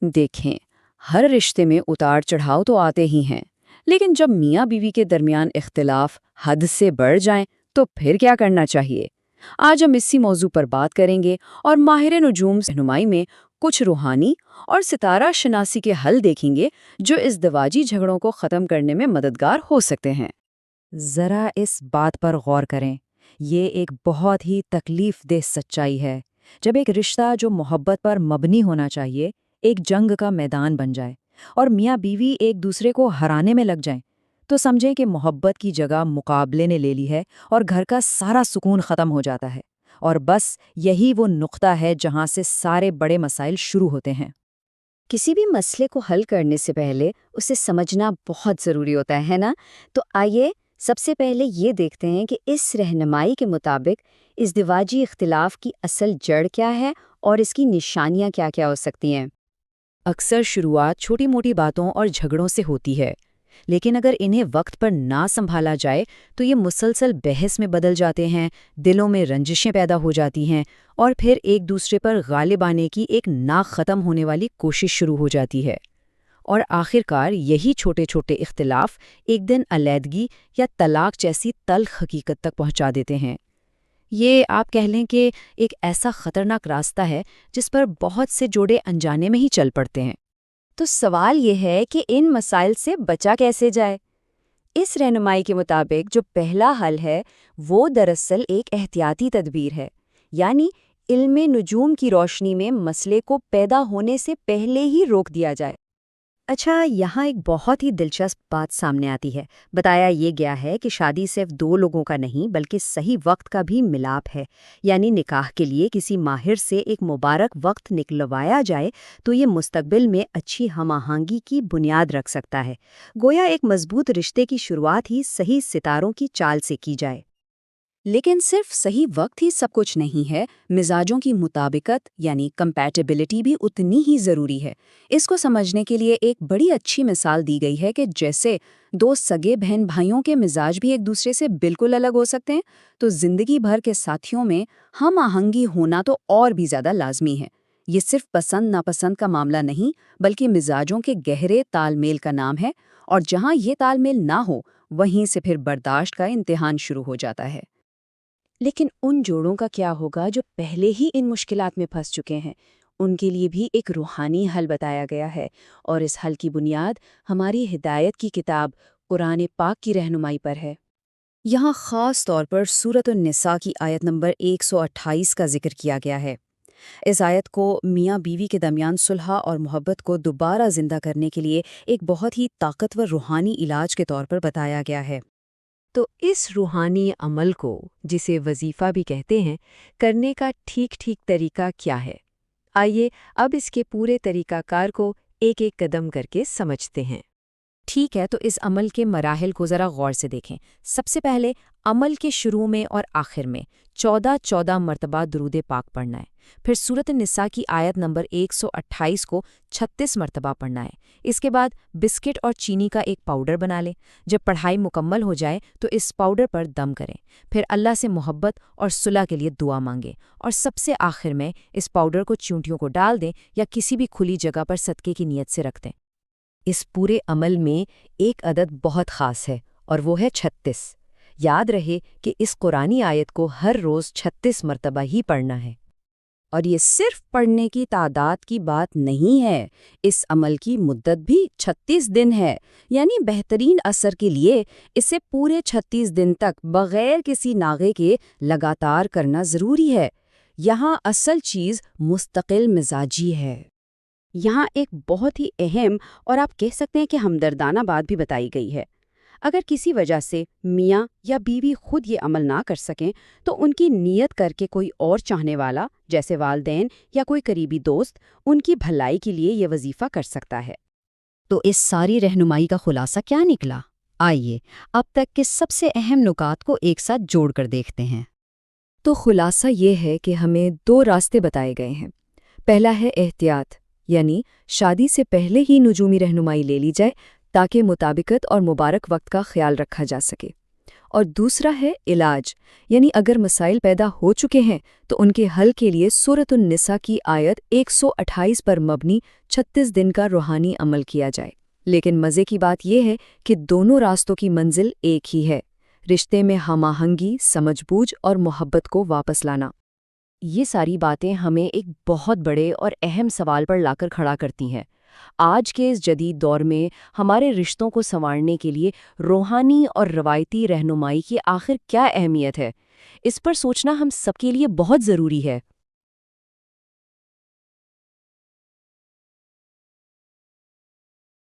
دیکھیں، ہر رشتے میں اتار چڑھاؤ تو آتے ہی ہیں، لیکن جب میاں بیوی کے درمیان اختلاف حد سے بڑھ جائیں تو پھر کیا کرنا چاہیے؟ آج ہم اسی موضوع پر بات کریں گے اور ماہر نجوم رہنمائی میں کچھ روحانی اور ستارہ شناسی کے حل دیکھیں گے جو ازدواجی جھگڑوں کو ختم کرنے میں مددگار ہو سکتے ہیں۔ ذرا اس بات پر غور کریں، یہ ایک بہت ہی تکلیف دہ سچائی ہے جب ایک رشتہ جو محبت پر مبنی ہونا چاہیے ایک جنگ کا میدان بن جائے اور میاں بیوی ایک دوسرے کو ہرانے میں لگ جائیں، تو سمجھیں کہ محبت کی جگہ مقابلے نے لے لی ہے اور گھر کا سارا سکون ختم ہو جاتا ہے۔ اور بس یہی وہ نقطہ ہے جہاں سے سارے بڑے مسائل شروع ہوتے ہیں۔ کسی بھی مسئلے کو حل کرنے سے پہلے اسے سمجھنا بہت ضروری ہوتا ہے نا؟ تو آئیے سب سے پہلے یہ دیکھتے ہیں کہ اس رہنمائی کے مطابق ازدواجی اختلاف کی اصل جڑ کیا ہے اور اس کی نشانیاں کیا کیا ہو سکتی ہیں۔ اکثر شروعات چھوٹی موٹی باتوں اور جھگڑوں سے ہوتی ہے، لیکن اگر انہیں وقت پر نہ سنبھالا جائے تو یہ مسلسل بحث میں بدل جاتے ہیں، دلوں میں رنجشیں پیدا ہو جاتی ہیں اور پھر ایک دوسرے پر غالب آنے کی ایک نہ ختم ہونے والی کوشش شروع ہو جاتی ہے۔ اور آخرکار یہی چھوٹے چھوٹے اختلاف ایک دن علیحدگی یا طلاق جیسی تلخ حقیقت تک پہنچا دیتے ہیں۔ یہ آپ کہہ لیں کہ ایک ایسا خطرناک راستہ ہے جس پر بہت سے جوڑے انجانے میں ہی چل پڑتے ہیں۔ تو سوال یہ ہے کہ ان مسائل سے بچا کیسے جائے؟ اس رہنمائی کے مطابق جو پہلا حل ہے وہ دراصل ایک احتیاطی تدبیر ہے، یعنی علم نجوم کی روشنی میں مسئلے کو پیدا ہونے سے پہلے ہی روک دیا جائے۔ اچھا، یہاں ایک بہت ہی دلچسپ بات سامنے آتی ہے۔ بتایا یہ گیا ہے کہ شادی صرف دو لوگوں کا نہیں بلکہ صحیح وقت کا بھی ملاپ ہے، یعنی نکاح کے لیے کسی ماہر سے ایک مبارک وقت نکلوایا جائے تو یہ مستقبل میں اچھی ہم آہنگی کی بنیاد رکھ سکتا ہے۔ گویا ایک مضبوط رشتے کی شروعات ہی صحیح ستاروں کی چال سے کی جائے۔ لیکن صرف صحیح وقت ہی سب کچھ نہیں ہے، مزاجوں کی مطابقت یعنی کمپیٹیبلٹی بھی اتنی ہی ضروری ہے۔ اس کو سمجھنے کے لیے ایک بڑی اچھی مثال دی گئی ہے کہ جیسے دو سگے بہن بھائیوں کے مزاج بھی ایک دوسرے سے بالکل الگ ہو سکتے ہیں، تو زندگی بھر کے ساتھیوں میں ہم آہنگی ہونا تو اور بھی زیادہ لازمی ہے۔ یہ صرف پسند ناپسند کا معاملہ نہیں بلکہ مزاجوں کے گہرے تال میل کا نام ہے، اور جہاں یہ تال میل نہ ہو وہیں سے پھر برداشت کا امتحان شروع ہو جاتا ہے۔ لیکن ان جوڑوں کا کیا ہوگا جو پہلے ہی ان مشکلات میں پھنس چکے ہیں؟ ان کے لیے بھی ایک روحانی حل بتایا گیا ہے، اور اس حل کی بنیاد ہماری ہدایت کی کتاب قرآن پاک کی رہنمائی پر ہے۔ یہاں خاص طور پر سورۃ النساء کی آیت نمبر 128 کا ذکر کیا گیا ہے۔ اس آیت کو میاں بیوی کے درمیان صلح اور محبت کو دوبارہ زندہ کرنے کے لیے ایک بہت ہی طاقتور روحانی علاج کے طور پر بتایا گیا ہے۔ تو اس روحانی عمل کو، جسے وظیفہ بھی کہتے ہیں، کرنے کا ٹھیک طریقہ کیا ہے؟ آئیے اب اس کے پورے طریقہ کار کو ایک ایک قدم کر کے سمجھتے ہیں۔ ٹھیک ہے، تو اس عمل کے مراحل کو ذرا غور سے دیکھیں۔ سب سے پہلے عمل کے شروع میں اور آخر میں 14 مرتبہ درود پاک پڑھنا ہے۔ پھر سورۃ النساء کی آیت نمبر 128 کو 36 مرتبہ پڑھنا ہے۔ اس کے بعد بسکٹ اور چینی کا ایک پاؤڈر بنا لیں۔ جب پڑھائی مکمل ہو جائے تو اس پاؤڈر پر دم کریں۔ پھر اللہ سے محبت اور صلح کے لیے دعا مانگیں، اور سب سے آخر میں اس پاؤڈر کو چونٹیوں کو ڈال دیں یا کسی بھی کھلی جگہ پر صدقے کی نیت سے رکھ دیں۔ اس پورے عمل میں ایک عدد بہت خاص ہے، اور وہ ہے 36۔ یاد رہے کہ اس قرآنی آیت کو ہر روز 36 مرتبہ ہی پڑھنا ہے۔ اور یہ صرف پڑھنے کی تعداد کی بات نہیں ہے، اس عمل کی مدت بھی 36 دن ہے، یعنی بہترین اثر کے لیے اسے پورے 36 دن تک بغیر کسی ناغے کے لگاتار کرنا ضروری ہے۔ یہاں اصل چیز مستقل مزاجی ہے۔ یہاں ایک بہت ہی اہم اور آپ کہہ سکتے ہیں کہ ہمدردانہ بات بھی بتائی گئی ہے۔ اگر کسی وجہ سے میاں یا بیوی خود یہ عمل نہ کر سکیں تو ان کی نیت کر کے کوئی اور چاہنے والا جیسے والدین یا کوئی قریبی دوست ان کی بھلائی کے لیے یہ وظیفہ کر سکتا ہے۔ تو اس ساری رہنمائی کا خلاصہ کیا نکلا؟ آئیے اب تک کے سب سے اہم نکات کو ایک ساتھ جوڑ کر دیکھتے ہیں۔ تو خلاصہ یہ ہے کہ ہمیں 2 راستے بتائے گئے ہیں۔ پہلا ہے احتیاط، یعنی شادی سے پہلے ہی نجومی رہنمائی لے لی جائے تاکہ مطابقت اور مبارک وقت کا خیال رکھا جا سکے۔ اور دوسرا ہے علاج، یعنی اگر مسائل پیدا ہو چکے ہیں تو ان کے حل کے لیے سورۃ النساء کی آیت 128 پر مبنی 36 دن کا روحانی عمل کیا جائے۔ لیکن مزے کی بات یہ ہے کہ دونوں راستوں کی منزل ایک ہی ہے، رشتے میں ہم آہنگی، سمجھ بوجھ اور محبت کو واپس لانا۔ یہ ساری باتیں ہمیں ایک بہت بڑے اور اہم سوال پر لا کر کھڑا کرتی ہیں۔ آج کے اس جدید دور میں ہمارے رشتوں کو سنوارنے کے لیے روحانی اور روایتی رہنمائی کی آخر کیا اہمیت ہے؟ اس پر سوچنا ہم سب کے لیے بہت ضروری ہے۔